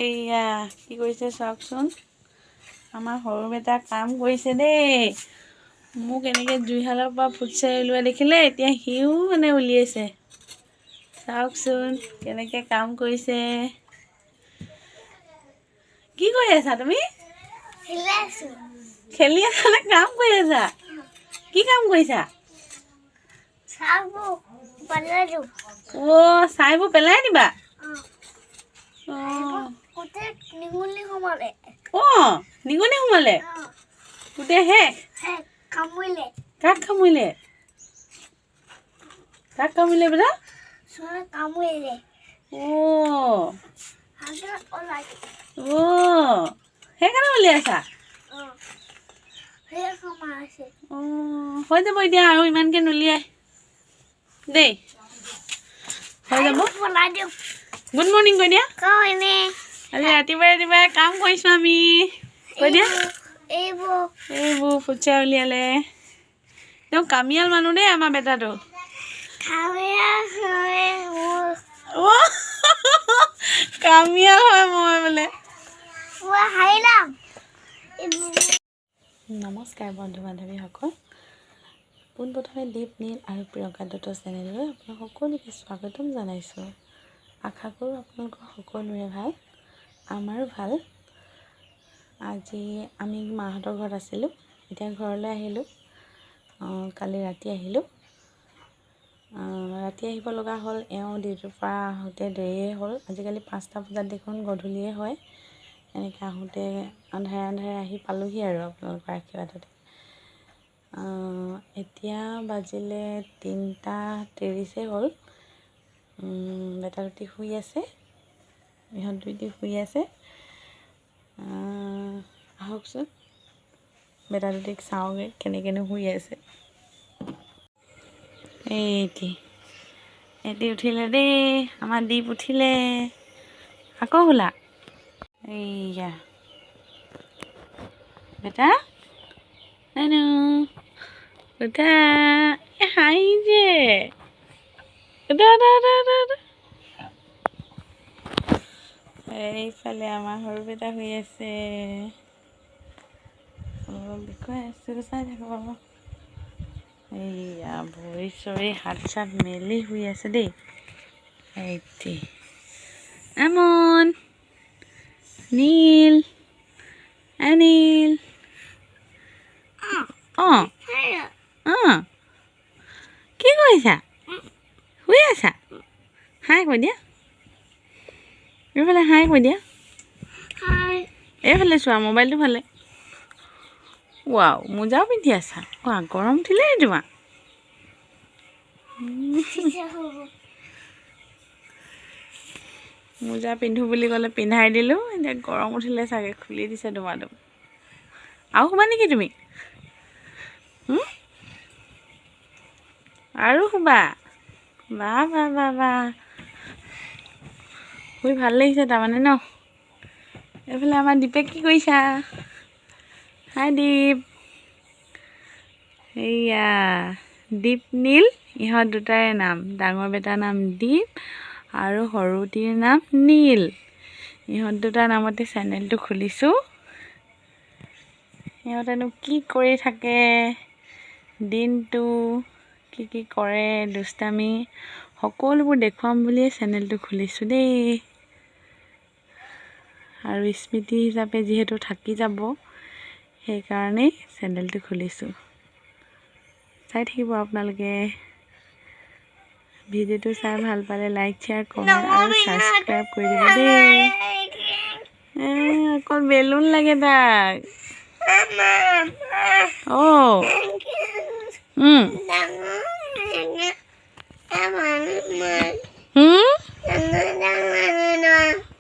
এইয়া কি কৰিছে চাওকচোন। আমাৰ সৰু বেটা কাম কৰিছে দেই। মোক এনেকৈ জুইশালৰ পৰা ফুটছাই ওলোৱা দেখিলে এতিয়া সিও মানে উলিয়াইছে। চাওকচোন কেনেকৈ কাম কৰিছে। কি কৰি আছা তুমি? খেলি আছা নে কাম কৰি আছা? কি কাম কৰিছা? ছাইবোৰ পেলাই দিবা? নিগনি সোমালে গোটেই শেষ। কাক কামুৰিলে? কাক কামুৰিলে বেটা? সেইকাৰণে উলিয়াইছা? হৈ যাব এতিয়া আৰু ইমানকৈ নুলিয়াই দেই। হৈ যাব। গুড মৰ্ণিং কৈ দিয়া। আজি ৰাতিপুৱাই কাম কৰিছোঁ আমি। কৈ দিয়া। এইবোৰ ফুটছাই উলিয়ালে। তেওঁ কামিয়াল মানুহ দেই আমাৰ বেটাটো। কামিয়াল হয় মই বোলে। নমস্কাৰ বন্ধু বান্ধৱীসকল। পোনপ্ৰথমে দীপ নীল আৰু প্ৰিয়ংকা দত্ত চেনেললৈ আপোনাক সকলোকে স্বাগতম জনাইছোঁ। আশা কৰোঁ আপোনালোকৰ সকলোৰে ভাল, আমাৰো ভাল। আজি আমি মাহঁতৰ ঘৰত আছিলোঁ, এতিয়া ঘৰলৈ আহিলোঁ। কালি ৰাতি আহিলোঁ। ৰাতি আহিব লগা হ'ল, এওঁ ডিউটিৰ পৰা আহোঁতে দেৰিয়ে হ'ল। আজিকালি 5টা বজাত দেখোন গধূলিয়ে হয়। এনেকৈ আহোঁতে আন্ধাৰে আহি পালোহি আৰু আপোনালোকৰ আশীৰ্বাদতে। এতিয়া বাজিলে 3:30 হ'ল। বেটা দুটি শুই আছে, ইহঁত দুটি শুই আছে। আহকচোন বেটা দুটিক চাওঁগৈ কেনেকৈনো শুই আছে। এটি উঠিলে দেই, আমাৰ দীপ উঠিলে। আকৌ শুলা? এইয়া বেটা হেনো উঠা। হাঁহিছে। এইফালে আমাৰ সৰু বেটা শুই আছে। বিষয় আছে চাই থাকোঁ বাবা। এইয়া ভৰি চৰি হাত চাত মেলি শুই আছে দেই। এইটি আমন নীল অনিল। কি কৰিছা? শুই আছা? হাই কৈ দিয়া। এইফালে হাই কৈ দিয়া। এইফালে চোৱা মোবাইলটো ফালে। ৱাও, মোজাও পিন্ধি আছা? গৰম উঠিলে তোমাৰ? মোজা পিন্ধো বুলি ক'লে পিন্ধাই দিলোঁ। এতিয়া গৰম উঠিলে চাগে খুলি দিছে তোমাৰটো। আৰু শুবা নেকি তুমি? আৰু শুবা? বা শুই ভাল লাগিছে তাৰমানে ন? এইফালে আমাৰ দীপে কি কৰিছা? হাই দীপ। এইয়া দীপ নীল, ইহঁত দুটাৰে নাম। ডাঙৰ বেটাৰ নাম দীপ আৰু সৰুটিৰ নাম নীল। ইহঁত দুটাৰ নামতে চেনেলটো খুলিছোঁ। সিহঁতেনো কি কৰি থাকে দিনটো, কি কৰে দুষ্টামি, সকলোবোৰ দেখুৱাম বুলিয়ে চেনেলটো খুলিছোঁ দেই। আৰু স্মৃতি হিচাপে যিহেতু থাকি যাব, সেইকাৰণেই চেনেলটো খুলিছোঁ। চাই থাকিব আপোনালোকে। ভিডিঅ'টো চাই ভাল পালে লাইক শ্বেয়াৰ কমেণ্ট আৰু ছাবস্ক্ৰাইব কৰি দিব দেই। অকল বেলুন লাগে তাক।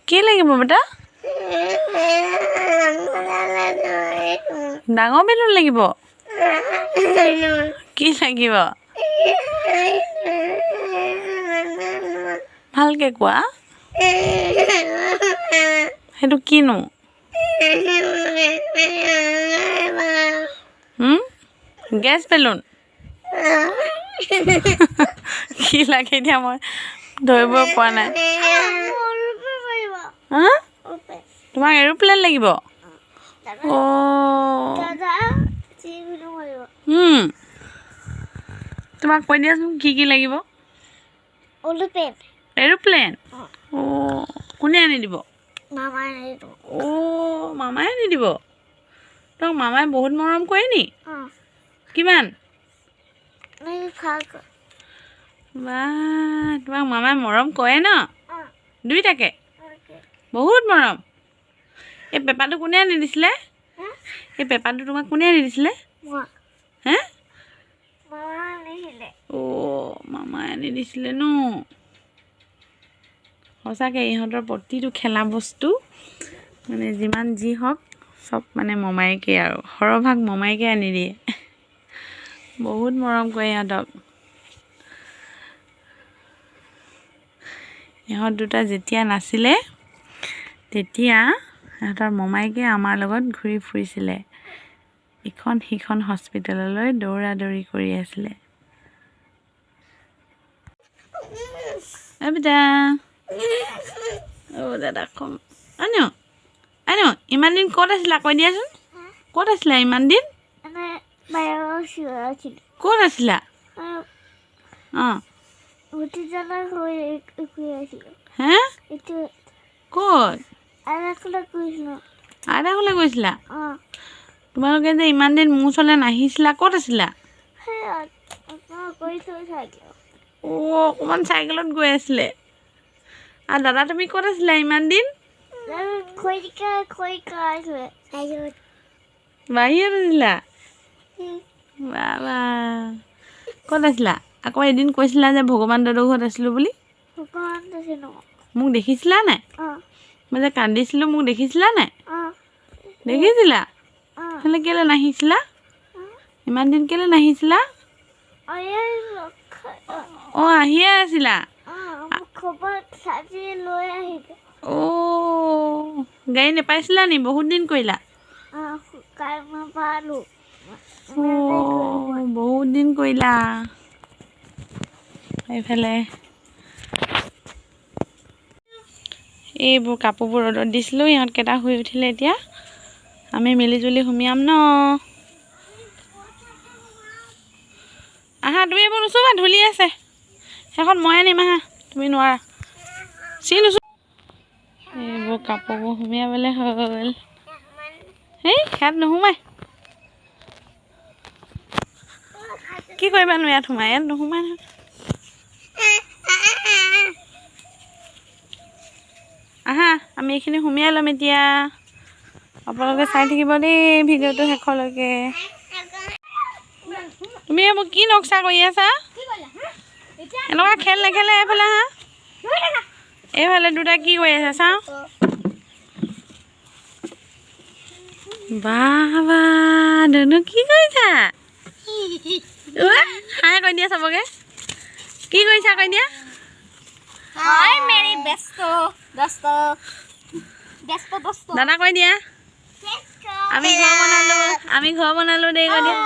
কি লাগিব বেটা? ডাঙৰ বেলুন লাগিব? কি লাগিব? ভালকে কোৱা। সেইটো কিনো? Gas balloon? কি লাগে এতিয়া মই ধৰিব পৰা নাই। তোমাক এৰোপ্লেন লাগিব তোমাক কৈ দিয়াচোন কি লাগিব এৰোপ্লেন কোনে আনি দিব মামাই আনি দিব তোমাক মামাই বহুত মৰম কৰে নি কিমান বা তোমাক মামাই মৰম কৰে ন দুইটাকে বহুত মৰম এই পেপাৰটো কোনে আনি দিছিলে এই পেপাৰটো তোমাক কোনে আনি দিছিলে হে মামাই আনি দিছিলে ন সঁচাকৈ ইহঁতৰ প্ৰতিটো খেলা বস্তু মানে যিমান যি হওক চব মানে মমায়েকে আৰু সৰহভাগ মমায়েকে আনি দিয়ে বহুত মৰম কৰে ইহঁতক ইহঁত দুটা যেতিয়া নাছিলে তেতিয়া সিহঁতৰ মমায়েকে আমাৰ লগত ঘূৰি ফুৰিছিলে ইখন সিখন হস্পিটেললৈ দৌৰা দৌৰি কৰি আছিলে বেটা দাদা কম আনো ইমান দিন ক'ত আছিলা কৈ দিয়াচোন ক'ত আছিলা ইমান দিন ক'ত আছিলা হে ক'ত আইতাঘৰলৈ গৈছিলা তোমালোকে যে ইমান দিন মোৰ ওচৰলৈ নাহিছিলা ক'ত আছিলা অকণমান চাইকেলত গৈ আছিলে আৰু দাদা তুমি ক'ত আছিলা ইমান দিন বাহিৰত আছিলা বাবা ক'ত আছিলা আকৌ এদিন কৈছিলা যে ভগৱান দাদাৰ ঘৰত আছিলোঁ বুলি মোক দেখিছিলা নাই মই যে কান্দিছিলোঁ মোক দেখিছিলা নাই দেখিছিলা নহ'লে কেলৈ নাহিছিলা ইমান দিন কেলৈ নাহিছিলা আহিয়ে আছিলা গাড়ী নেপাইছিলা নি বহুত দিন কৰিলা বহুত দিন কৰিলা এইফালে এইবোৰ কাপোৰবোৰ ৰ'দত দিছিলোঁ ইহঁতকেইটা শুই উঠিলে এতিয়া আমি মিলিজুলি সুমিয়াম ন আহা তুমি এইবোৰ নুচুবা ধূলি আছে সেইখন মই আনিম আহা তুমি নোৱাৰা এইবোৰ কাপোৰবোৰ সুমিয়াবলৈ হ'ল হেই ইয়াত নুসুমাই কি কৰিবানো ইয়াত সোমাই ইয়াত নুসুমাই নহয় আহা আমি এইখিনি সুমিয়াই ল'ম এতিয়া আপোনালোকে চাই থাকিব দেই ভিডিঅ'টো শেষলৈকে তুমি এইবোৰ কি নক্সা কৰি আছা এনেকুৱা খেল নেখেলে এইফালে হা এইফালে দুটা কি কৰি আছে চাওঁ বাবা ধুনু কি কৰিছা হাই কৈ দিয়া চবকে কি কৰিছা কৈ দিয়া দাদা কৈ দিয়া আমি ঘৰ বনালো দেই কৈ দিয়া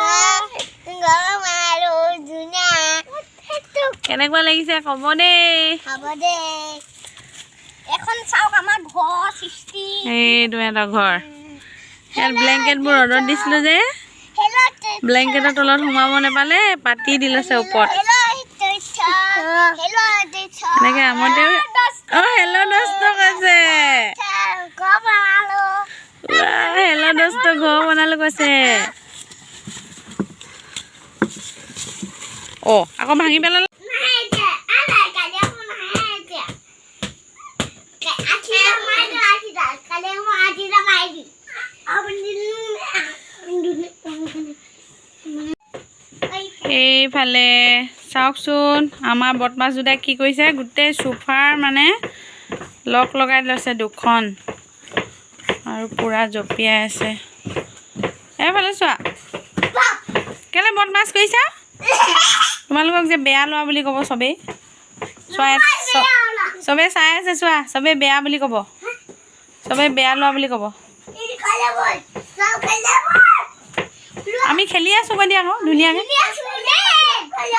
কেনেকুৱা লাগিছে ক'ব দেই এইটো এটা ঘৰ ইয়াত ব্লেংকেটবোৰ ৰ'দত দিছিলোঁ যে ব্লেংকেটৰ তলত সোমাব নাপালে পাতি দি লৈছে ওপৰত এনেকৈ আমতেও হেল্ল' দোস্ত কৈছে হেল্ল' দোস্ত ঘৰ বনালো কৈছে আকৌ ভাঙি পেলালে এইফালে চাওকচোন আমাৰ বদমাছ দুটাই কি কৰিছে গোটেই সোফাৰ মানে লক লগাই লৈছে দুখন আৰু পুৰা জঁপিয়াই আছে এইফালে চোৱা কেলৈ বদমাছ কৰিছা তোমালোকক যে বেয়া লোৱা বুলি ক'ব চবেই চবেই চাই আছে চোৱা চবেই বেয়া বুলি ক'ব চবেই বেয়া লোৱা বুলি ক'ব আমি খেলি আছোঁ কৈ দিয়া আকৌ ধুনীয়াকৈ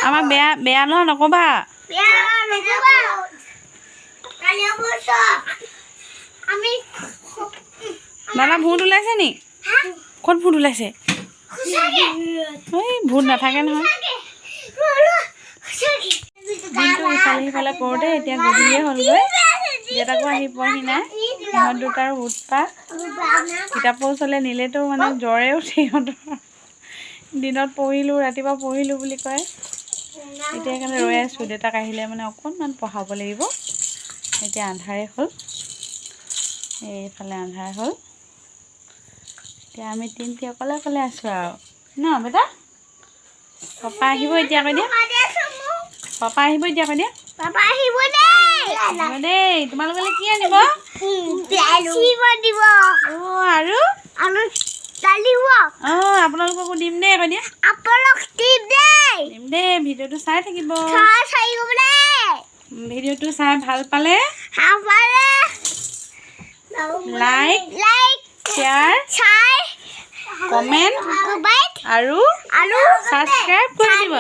আমাক বেয়া লোৱা নক'বা দাদা ভূত ওলাইছে নি ক'ত ভূত ওলাইছে এই ভূত নাথাকে নহয় দিনটো ইফালে সিফালে কৰোঁতে এতিয়া গধূলিয়ে হ'লগৈ দেউতাকো আহি পোৱাহি নাই সিহঁত দুটাৰ উৎপাত কিতাপৰ ওচৰলৈ নিলেতো মানে জ্বৰে উঠে সিহঁতৰ দিনত পঢ়িলোঁ ৰাতিপুৱা পঢ়িলোঁ বুলি কয় এতিয়া সেইকাৰণে ৰৈ আছোঁ দেউতাক আহিলে মানে অকণমান পঢ়াব লাগিব এতিয়া আন্ধাৰে হ'ল এইফালে আন্ধাৰ হ'ল এতিয়া আমি তিনিটি অকলে অকলে আছোঁ আৰু ন বেটা পাপা আহিব এতিয়া কৈ দিয়া পাপা আহিব এতিয়া কৈ দিয়া পাপা আহিব দেই তোমালোকলে কি আনিব আৰু আপোনালোককো দিম দেই কৈ দিয়া দিম দেই ভিডিঅ'টো চাই থাকিব ভিডিঅ'টো চাই ভাল পালে লাইক শ্বেয়াৰ কমেণ্ট আৰু ছাবস্ক্ৰাইব কৰি দিব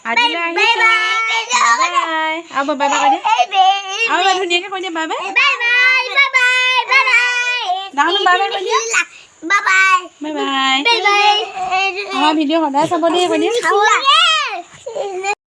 আজিলৈ আহিছোঁ বাই আৰু বাই বাই কৈ দিয়া আৰু বাই ধুনীয়াকৈ কৈ দিয়া বাই বাই ডাঙৰ বাই বাই কৈ দিয়া বাই বাই আমাৰ ভিডিঅ' সদায় চাব দেই কৈ দিয়া